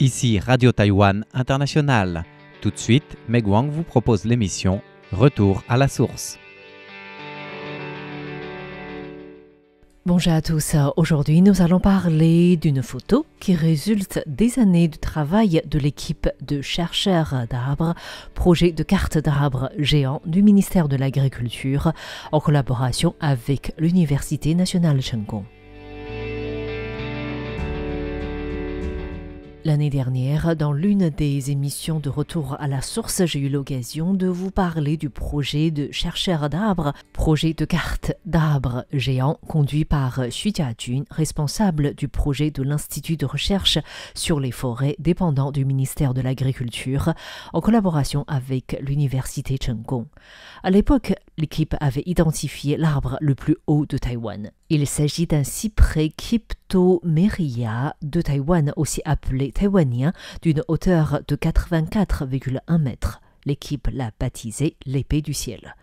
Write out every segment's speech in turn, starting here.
Ici Radio Taïwan International. Tout de suite, Meg Wang vous propose l'émission Retour à la source. Bonjour à tous. Aujourd'hui, nous allons parler d'une photo qui résulte des années de travail de l'équipe de chercheurs d'arbres, projet de carte d'arbres géant du ministère de l'Agriculture, en collaboration avec l'Université nationale Cheng Kung. L'année dernière, dans l'une des émissions de Retour à la source, j'ai eu l'occasion de vous parler du projet de chercheurs d'arbres, projet de carte d'arbres géant conduit par Xu Jiajun, responsable du projet de l'Institut de recherche sur les forêts dépendant du ministère de l'Agriculture, en collaboration avec l'Université Cheng Kung. À l'époque, l'équipe avait identifié l'arbre le plus haut de Taïwan. Il s'agit d'un cyprès Cryptomeria de Taïwan, aussi appelé taïwanien, d'une hauteur de 84,1 mètres. L'équipe l'a baptisé l'épée du ciel.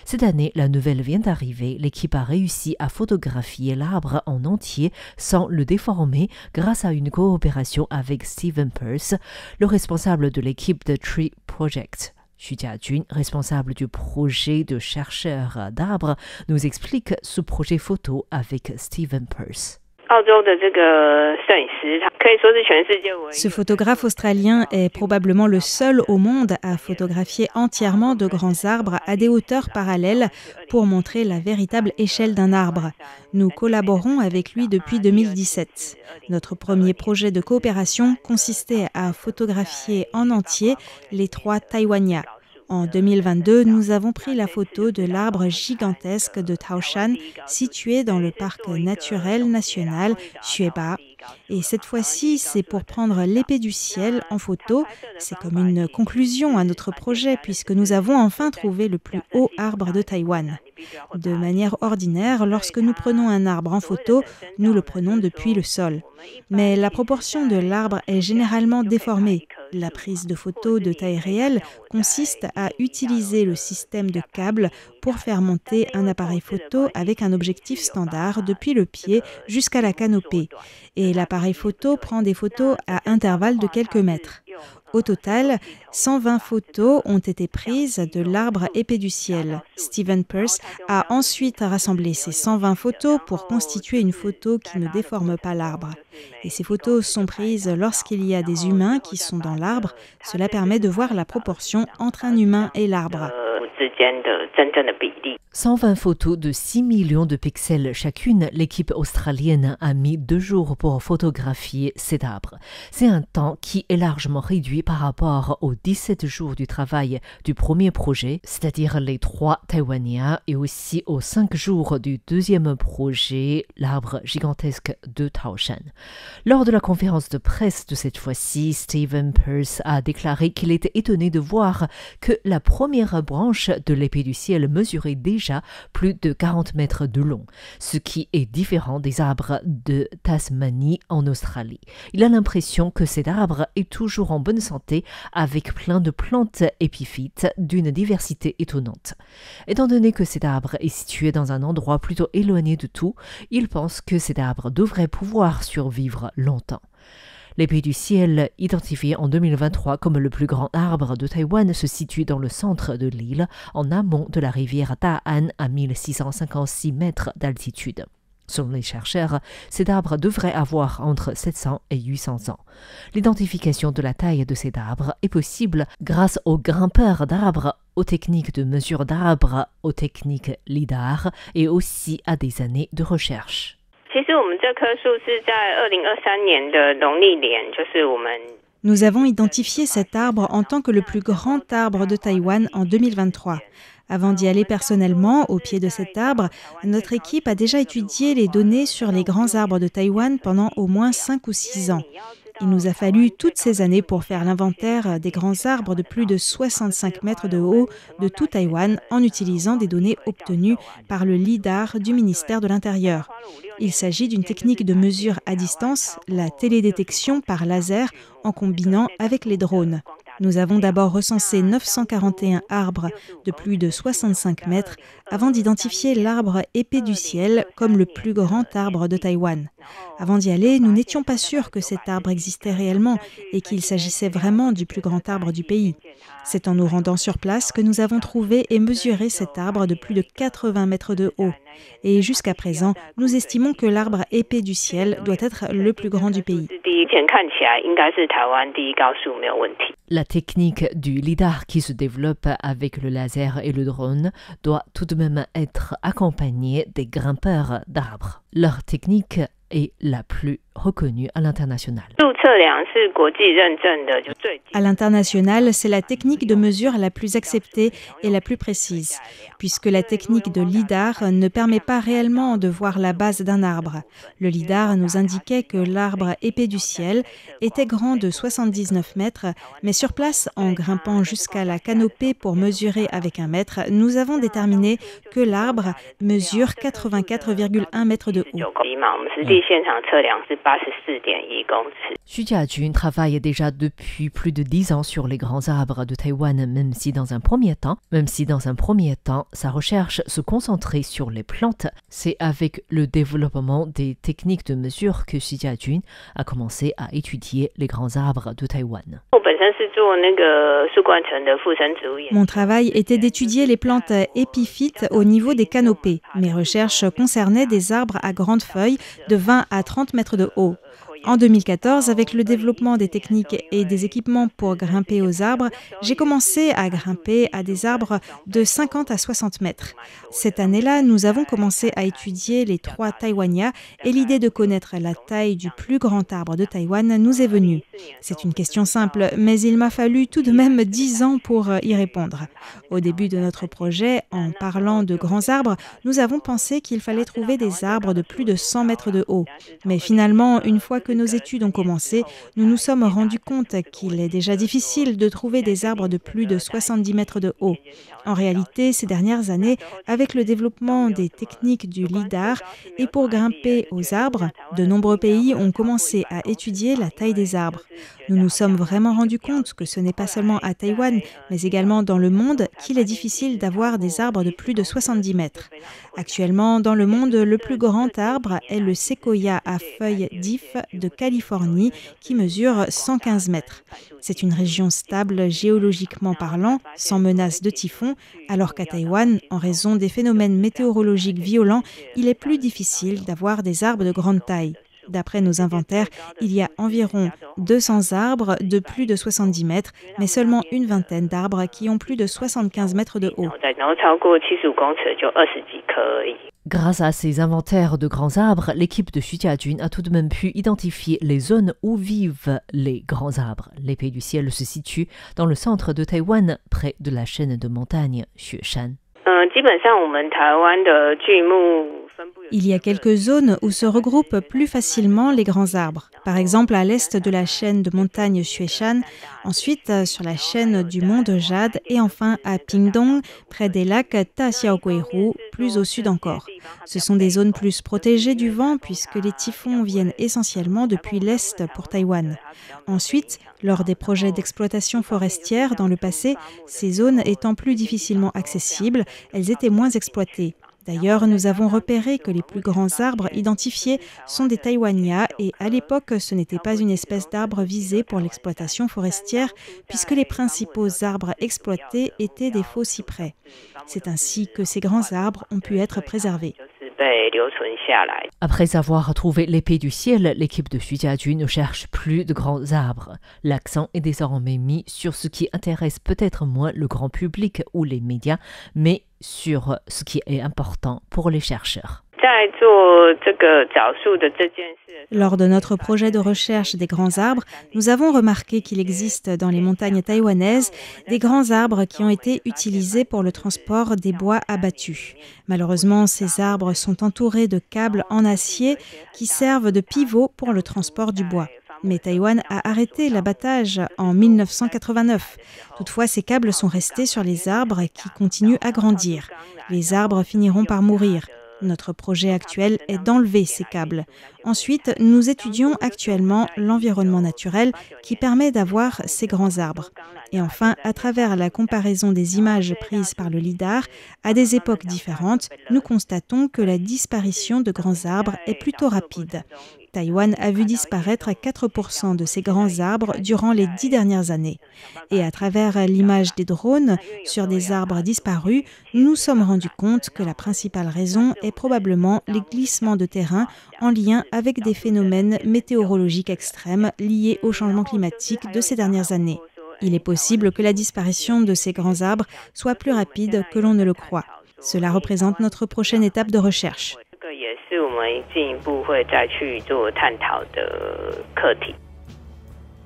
Cette année, la nouvelle vient d'arriver. L'équipe a réussi à photographier l'arbre en entier sans le déformer grâce à une coopération avec Stephen Peirce, le responsable de l'équipe de Tree Project. Xu Jiajun, responsable du projet de chercheurs d'arbres, nous explique ce projet photo avec Stephen Peirce. Ce photographe australien est probablement le seul au monde à photographier entièrement de grands arbres à des hauteurs parallèles pour montrer la véritable échelle d'un arbre. Nous collaborons avec lui depuis 2017. Notre premier projet de coopération consistait à photographier en entier les 3 Taïwania. En 2022, nous avons pris la photo de l'arbre gigantesque de Taoshan, situé dans le parc naturel national Xueba. Et cette fois-ci, c'est pour prendre l'épée du ciel en photo. C'est comme une conclusion à notre projet, puisque nous avons enfin trouvé le plus haut arbre de Taïwan. De manière ordinaire, lorsque nous prenons un arbre en photo, nous le prenons depuis le sol. Mais la proportion de l'arbre est généralement déformée. La prise de photo de taille réelle consiste à utiliser le système de câbles pour faire monter un appareil photo avec un objectif standard depuis le pied jusqu'à la canopée. Et l'appareil photo prend des photos à intervalles de quelques mètres. Au total, 120 photos ont été prises de l'arbre épée du ciel. Stephen Peirce a ensuite rassemblé ces 120 photos pour constituer une photo qui ne déforme pas l'arbre. Et ces photos sont prises lorsqu'il y a des humains qui sont dans l'arbre. Cela permet de voir la proportion entre un humain et l'arbre. 120 photos de 6 millions de pixels chacune, l'équipe australienne a mis 2 jours pour photographier cet arbre. C'est un temps qui est largement réduit par rapport aux 17 jours du travail du premier projet, c'est-à-dire les 3 Taïwaniens, et aussi aux 5 jours du deuxième projet, l'arbre gigantesque de Taoshan. Lors de la conférence de presse de cette fois-ci, Stephen Peirce a déclaré qu'il était étonné de voir que la première branche de l'épée du ciel mesurait déjà plus de 40 mètres de long, ce qui est différent des arbres de Tasmanie en Australie. Il a l'impression que cet arbre est toujours en bonne santé avec plein de plantes épiphytes d'une diversité étonnante. Étant donné que cet arbre est situé dans un endroit plutôt éloigné de tout, il pense que cet arbre devrait pouvoir survivre longtemps. L'épée du ciel, identifié en 2023 comme le plus grand arbre de Taïwan, se situe dans le centre de l'île, en amont de la rivière Da'an à 1656 mètres d'altitude. Selon les chercheurs, cet arbre devrait avoir entre 700 et 800 ans. L'identification de la taille de cet arbre est possible grâce aux grimpeurs d'arbres, aux techniques de mesure d'arbres, aux techniques LIDAR et aussi à des années de recherche. Nous avons identifié cet arbre en tant que le plus grand arbre de Taïwan en 2023. Avant d'y aller personnellement, au pied de cet arbre, notre équipe a déjà étudié les données sur les grands arbres de Taïwan pendant au moins 5 ou 6 ans. Il nous a fallu toutes ces années pour faire l'inventaire des grands arbres de plus de 65 mètres de haut de tout Taïwan en utilisant des données obtenues par le LIDAR du ministère de l'Intérieur. Il s'agit d'une technique de mesure à distance, la télédétection par laser en combinant avec les drones. Nous avons d'abord recensé 941 arbres de plus de 65 mètres avant d'identifier l'arbre épée du ciel comme le plus grand arbre de Taïwan. Avant d'y aller, nous n'étions pas sûrs que cet arbre existait réellement et qu'il s'agissait vraiment du plus grand arbre du pays. C'est en nous rendant sur place que nous avons trouvé et mesuré cet arbre de plus de 80 mètres de haut. Et jusqu'à présent, nous estimons que l'arbre épais du ciel doit être le plus grand du pays. La technique du lidar qui se développe avec le laser et le drone doit tout de même être accompagnée des grimpeurs d'arbres. Leur technique est la plus reconnue à l'international. À l'international, c'est la technique de mesure la plus acceptée et la plus précise, puisque la technique de lidar ne permet pas réellement de voir la base d'un arbre. Le lidar nous indiquait que l'arbre épais du ciel était grand de 79 mètres, mais sur place, en grimpant jusqu'à la canopée pour mesurer avec 1 mètre, nous avons déterminé que l'arbre mesure 84,1 mètres de haut. Xu Jiajun travaille déjà depuis plus de 10 ans sur les grands arbres de Taïwan, même si dans un premier temps, sa recherche se concentrait sur les plantes. C'est avec le développement des techniques de mesure que Xu Jiajun a commencé à étudier les grands arbres de Taïwan. Mon travail était d'étudier les plantes épiphytes au niveau des canopées. Mes recherches concernaient des arbres à grandes feuilles de 20 à 30 mètres de haut. En 2014, avec le développement des techniques et des équipements pour grimper aux arbres, j'ai commencé à grimper à des arbres de 50 à 60 mètres. Cette année-là, nous avons commencé à étudier les 3 Taïwanias et l'idée de connaître la taille du plus grand arbre de Taïwan nous est venue. C'est une question simple, mais il m'a fallu tout de même 10 ans pour y répondre. Au début de notre projet, en parlant de grands arbres, nous avons pensé qu'il fallait trouver des arbres de plus de 100 mètres de haut. Mais finalement, une fois que nos études ont commencé, nous nous sommes rendus compte qu'il est déjà difficile de trouver des arbres de plus de 70 mètres de haut. En réalité, ces dernières années, avec le développement des techniques du lidar et pour grimper aux arbres, de nombreux pays ont commencé à étudier la taille des arbres. Nous nous sommes vraiment rendus compte que ce n'est pas seulement à Taïwan, mais également dans le monde, qu'il est difficile d'avoir des arbres de plus de 70 mètres. Actuellement, dans le monde, le plus grand arbre est le séquoia à feuilles d'if de Californie qui mesure 115 mètres. C'est une région stable géologiquement parlant, sans menace de typhon, alors qu'à Taïwan, en raison des phénomènes météorologiques violents, il est plus difficile d'avoir des arbres de grande taille. D'après nos inventaires, il y a environ 200 arbres de plus de 70 mètres, mais seulement une vingtaine d'arbres qui ont plus de 75 mètres de haut. Grâce à ces inventaires de grands arbres, l'équipe de Xu Jiajun a tout de même pu identifier les zones où vivent les grands arbres. L'épée du ciel se situe dans le centre de Taïwan, près de la chaîne de montagnes Xueshan. Il y a quelques zones où se regroupent plus facilement les grands arbres. Par exemple, à l'est de la chaîne de montagnes Xueshan, ensuite sur la chaîne du mont de Jade et enfin à Pingdong, près des lacs Ta-Xiao-Gui-Ru, plus au sud encore. Ce sont des zones plus protégées du vent puisque les typhons viennent essentiellement depuis l'est pour Taïwan. Ensuite, lors des projets d'exploitation forestière dans le passé, ces zones étant plus difficilement accessibles, elles étaient moins exploitées. D'ailleurs, nous avons repéré que les plus grands arbres identifiés sont des Taïwanias et à l'époque, ce n'était pas une espèce d'arbre visée pour l'exploitation forestière puisque les principaux arbres exploités étaient des faux cyprès. C'est ainsi que ces grands arbres ont pu être préservés. Après avoir trouvé l'épée du ciel, l'équipe de Xu Jiajun ne cherche plus de grands arbres. L'accent est désormais mis sur ce qui intéresse peut-être moins le grand public ou les médias, mais sur ce qui est important pour les chercheurs. Lors de notre projet de recherche des grands arbres, nous avons remarqué qu'il existe dans les montagnes taïwanaises des grands arbres qui ont été utilisés pour le transport des bois abattus. Malheureusement, ces arbres sont entourés de câbles en acier qui servent de pivot pour le transport du bois. Mais Taïwan a arrêté l'abattage en 1989. Toutefois, ces câbles sont restés sur les arbres qui continuent à grandir. Les arbres finiront par mourir. Notre projet actuel est d'enlever ces câbles. Ensuite, nous étudions actuellement l'environnement naturel qui permet d'avoir ces grands arbres. Et enfin, à travers la comparaison des images prises par le lidar à des époques différentes, nous constatons que la disparition de grands arbres est plutôt rapide. Taïwan a vu disparaître 4% de ces grands arbres durant les 10 dernières années. Et à travers l'image des drones sur des arbres disparus, nous nous sommes rendus compte que la principale raison est probablement les glissements de terrain en lien avec des phénomènes météorologiques extrêmes liés au changement climatique de ces dernières années. Il est possible que la disparition de ces grands arbres soit plus rapide que l'on ne le croit. Cela représente notre prochaine étape de recherche.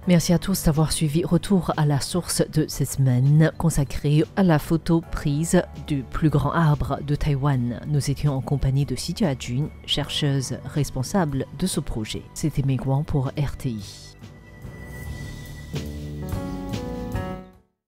Merci à tous d'avoir suivi Retour à la source de cette semaine consacrée à la photo prise du plus grand arbre de Taïwan. Nous étions en compagnie de Xi Jiajun, chercheuse responsable de ce projet. C'était Meg Wang pour RTI.